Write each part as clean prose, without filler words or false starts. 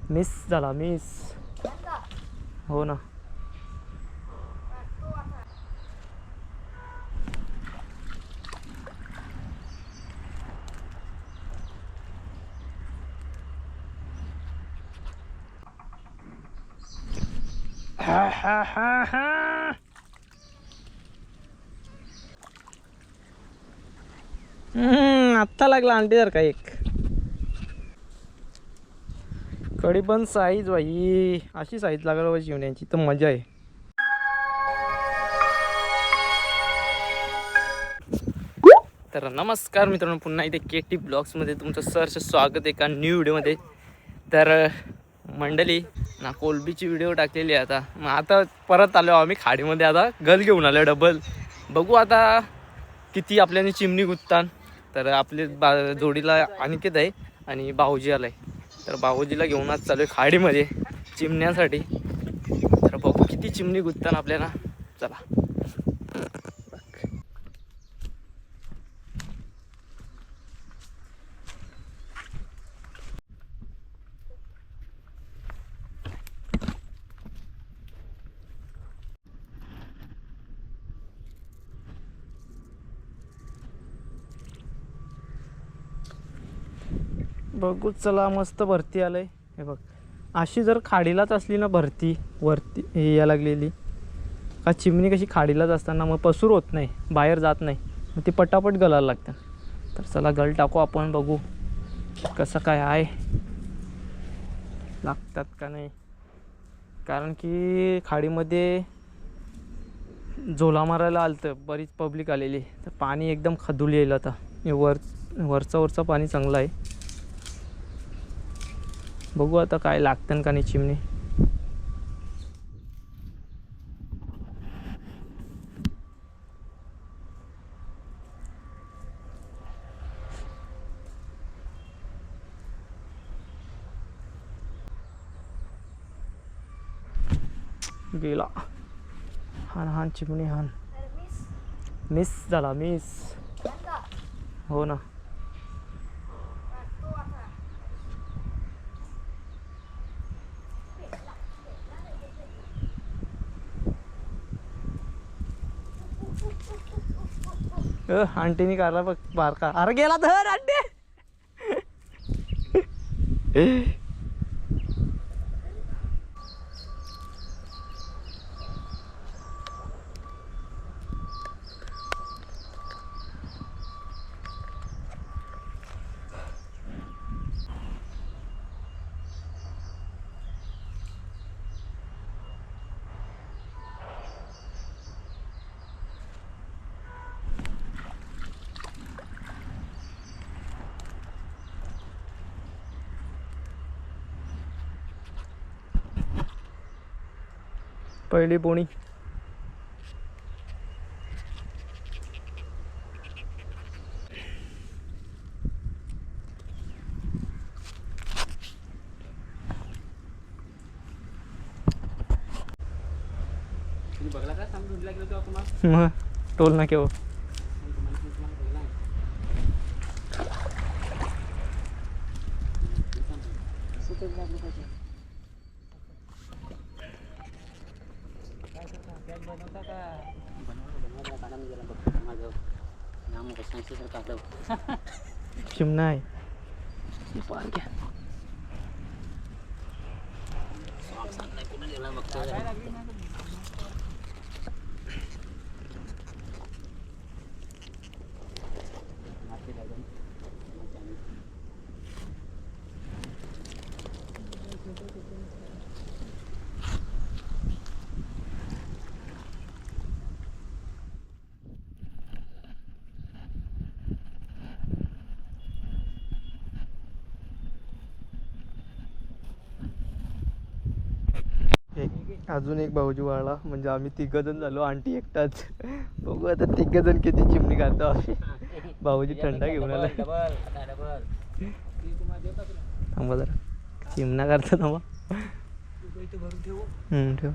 Miss झाला miss. हो ना. हा हा हा हा. आत्ता लागला अंडी जर का एक कडी पण साईज भाई अशी साईज लागला पाहिजे शिवण्याची तर मजा आहे. तर नमस्कार मित्रांनो, पुन्हा इथे केटी ब्लॉग्समध्ये तुमचं सहर्ष स्वागत आहे एका न्यू व्हिडिओमध्ये. तर मंडळी ना कोलबीची व्हिडिओ टाकलेली आहे आता. मग आता परत आलो आम्ही खाडीमध्ये. आता गल घेऊन आलो डबल. बघू आता किती आपल्याने चिमणी गुत्तान. तर आपले जोडीला अनिकेत आहे आणि भाऊजी आलाय. तर भाऊजीला घेऊन आज चालू आहे खाडीमध्ये चिमण्यासाठी. तर बघू किती चिमणी गुत्तान आपल्याला. चला. बघू चला. मस्त भरती आलंय हे बघ. अशी जर खाडीलाच असली ना भरती वरती या लागलेली का चिमणी कशी खाडीलाच असताना मग पसूर होत नाही, बाहेर जात नाही, मग ती पटापट गलायला लागतात. तर चला गल टाकू आपण. बघू कसं काय आहे, लागतात का नाही. कारण की खाडीमध्ये झोला मारायला आलं बरीच पब्लिक आलेली. तर पाणी एकदम खदूल येईल आता. वरचं पाणी चांगलं आहे. बघू आता काय लागतं का नाही चिमणी. गेला. हान हान चिमणी हान. मिस झाला मिस. हो ना. आंटीनी काढला बघ बारका. अरे गेला धर आंटी. पहिली पोणी. मग टोल ना केव. चिमणा आहे. अजून एक भाऊजी वाळला म्हणजे आम्ही तिघजण झालो. आंटी एकटाच. बघू आता तिघजण किती चिमणी काढतो. भाऊजी थंडा घेऊन आला. थांबा जरा चिमणा काढतो. थांबा. ठेव.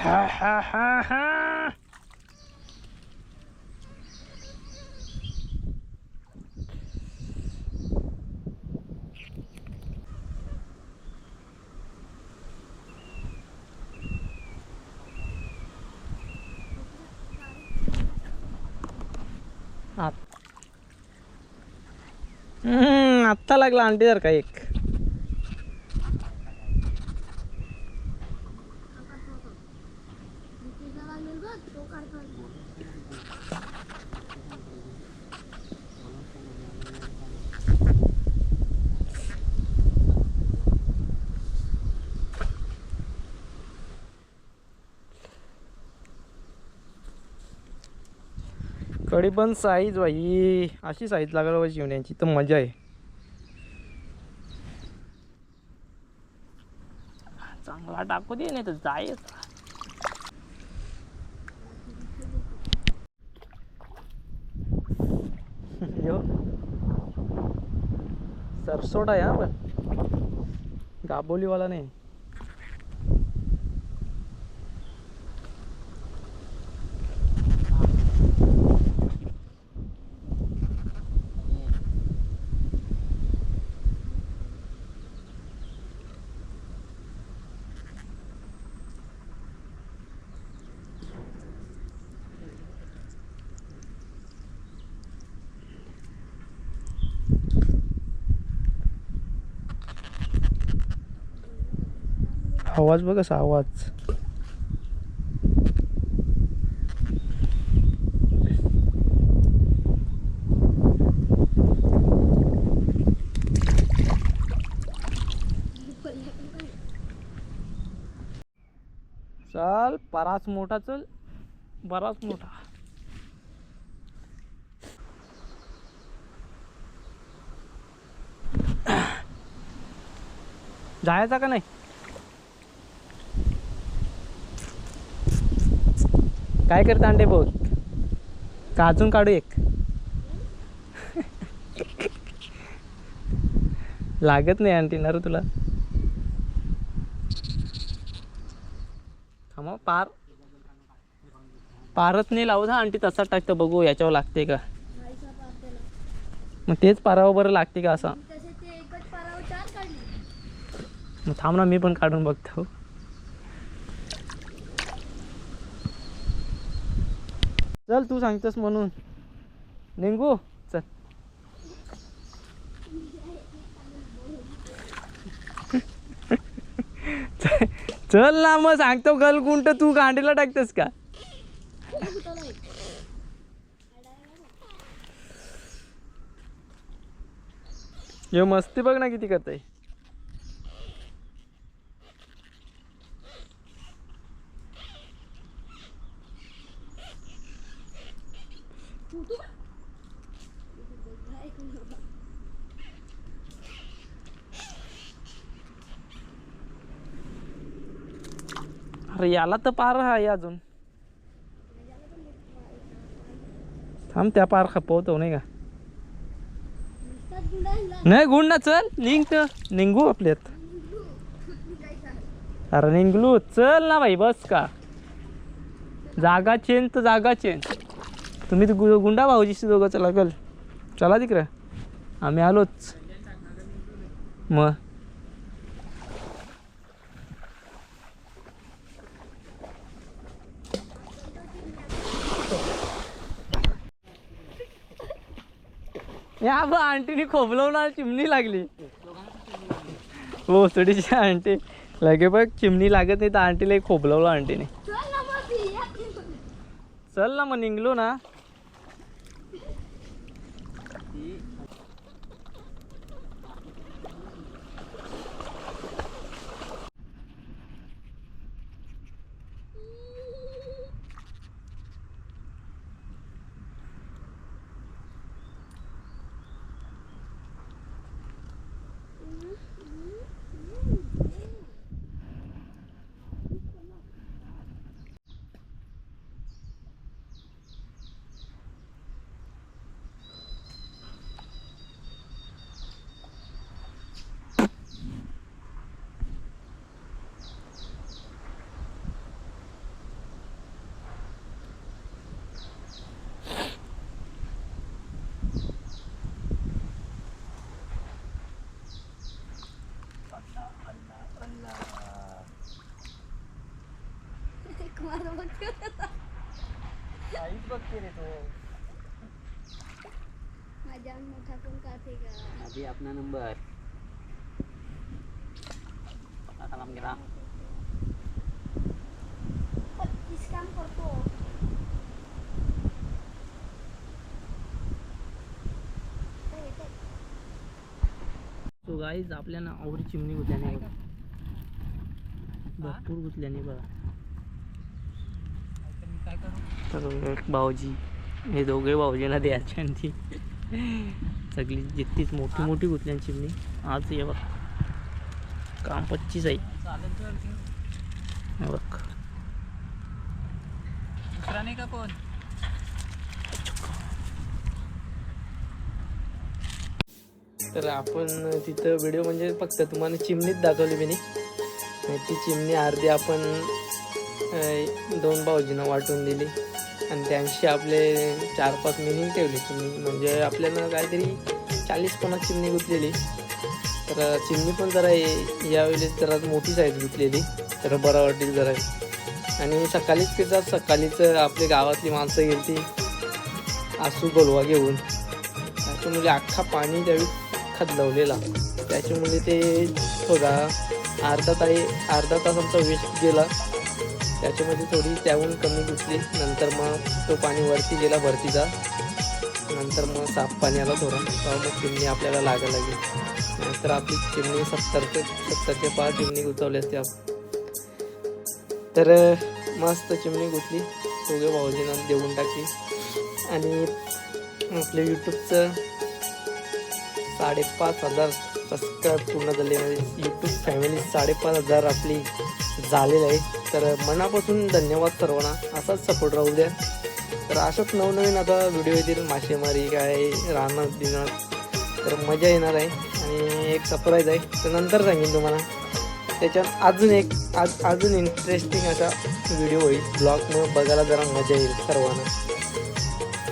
हा हा हा हा. आत्ता लागला अंडी जर का एक. कडी पण साईज भाई अशी साईज लागला पाहिजे जेवण्याची तर मजा आहे. चांगला टाकू दे नाही तर जायच. सरसोडा आहे पण गाबोलीवाला नाही. आवाज बघ कसा आवाज. चल बराच मोठा, चल बराच मोठा. जायचा का नाही. काय करता अंडे बघ का अजून काढू एक. लागत नाही अंटी ना रे तुला. थांबा पार पारत नाही लावू. हा अंटी तसा टाकतं बघू याच्यावर लागते का. मग तेच पारावर बरं लागते का असा. मग थांब ना मी पण काढून बघतो. चल तू सांगतोस म्हणून निघू चल. चल ना मग सांगतो गलगुंट तू गांडीला टाकतेस का. हे मस्ती बघ ना किती करताय. अरे याला तर पार आहे अजून. थांब त्या पार खपवतो नाही का. नाही गुंड ना चल निघ तर निघू आपल्यात. अरे निघलू चल ना भाई बस का. जागा चेंज तर जागा चेंज. तुम्ही तर गुंडा भाऊजीशी दोघं चला गल. चला तिकडे आम्ही आलोच मग. या बा आंटीने खोबलवणार चिमणी लागली. हो थोडीशी आंटी लगे बघ चिमणी लागत नाही तर आंटीला एक खोबलवलं आंटीने. चल ना मग निघलो ना. काहीच बघते रे तो. अभी अपना नंबर salam गेला. तो गाईज आपल्याला आवडी चिमणी गुतल्याने बघा, भरपूर गुतल्याने बघा. तर एक भाऊजी, हे दोघे भाऊजींना द्यायची आणि ती सगळी जितकीच मोठी मोठी गुतल्याने चिमणी आज ये बघ काम 25 आहे. बघ दुसरा नाही का कोण. तर आपण तिथं व्हिडिओ म्हणजे फक्त तुम्हाला चिमणीच दाखवली मी. ती चिमणी अर्धी आपण 2 भाऊजींना वाटून दिली आणि त्यांशी आपले 4-5 मिनी ठेवली चिमणी. म्हणजे आपल्याला काहीतरी 40-50 चिमणी गुतलेली. तर चिमणी पण जरा यावेळेस जरा मोठी साईज गुतलेली, तर बरं वाटेल जरा. आणि सकाळीच आपल्या गावातली माणसं गेली ती आसू गोलवा घेऊन. त्याच्यामुळे अख्खा पाणी त्यावेळी खदलवलेला. त्याच्यामुळे ते थोडा अर्धा तास आमचा वेस्ट गेला. त्याच्यामध्ये थोडी त्याहून कमी गुतली. नंतर मग तो पाणी वरती गेला भरतीचा. नंतर मग साफ पाणी आला थोडा, तेव्हा मग चिमणी आपल्याला लागायला लागली. नंतर आपली चिमणी 70 ते 5 चिमणी गुतवली असते. तर मस्त चिमणी गुतली, दोघे भाऊजींना देऊन टाकली. आणि आपल्या यूट्यूबचं 5,500 सबस्क्राईब पूर्ण झाले. म्हणजे यूट्यूब फॅमिली 5,500 आपली झालेलं आहे. तर मनापासून धन्यवाद सर्वांना. असाच सपोर्ट राहू द्या. तर अशाच नवनवीन आता व्हिडिओ येतील, मासेमारी काय राहणार दिनार, तर मजा येणार आहे. आणि एक सरप्राईज आहे, तर नंतर सांगेन तुम्हाला. त्याच्यात अजून इंटरेस्टिंग असा व्हिडिओ होईल ब्लॉग, मग बघायला जरा मजा येईल सर्वांना.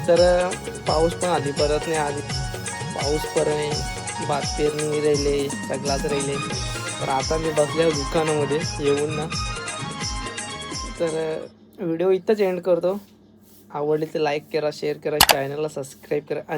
तर पाऊस पण आधी परत नाही, आधी पाऊस परत भात पेरणी राहिले, सगळाच राहिले. तर आता मी बसल्या दुकानामध्ये येऊन ना. तर व्हिडिओ इथंच एंड करतो. आवडली तर लाईक करा, शेअर करा, चॅनलला सबस्क्राईब करा. आणि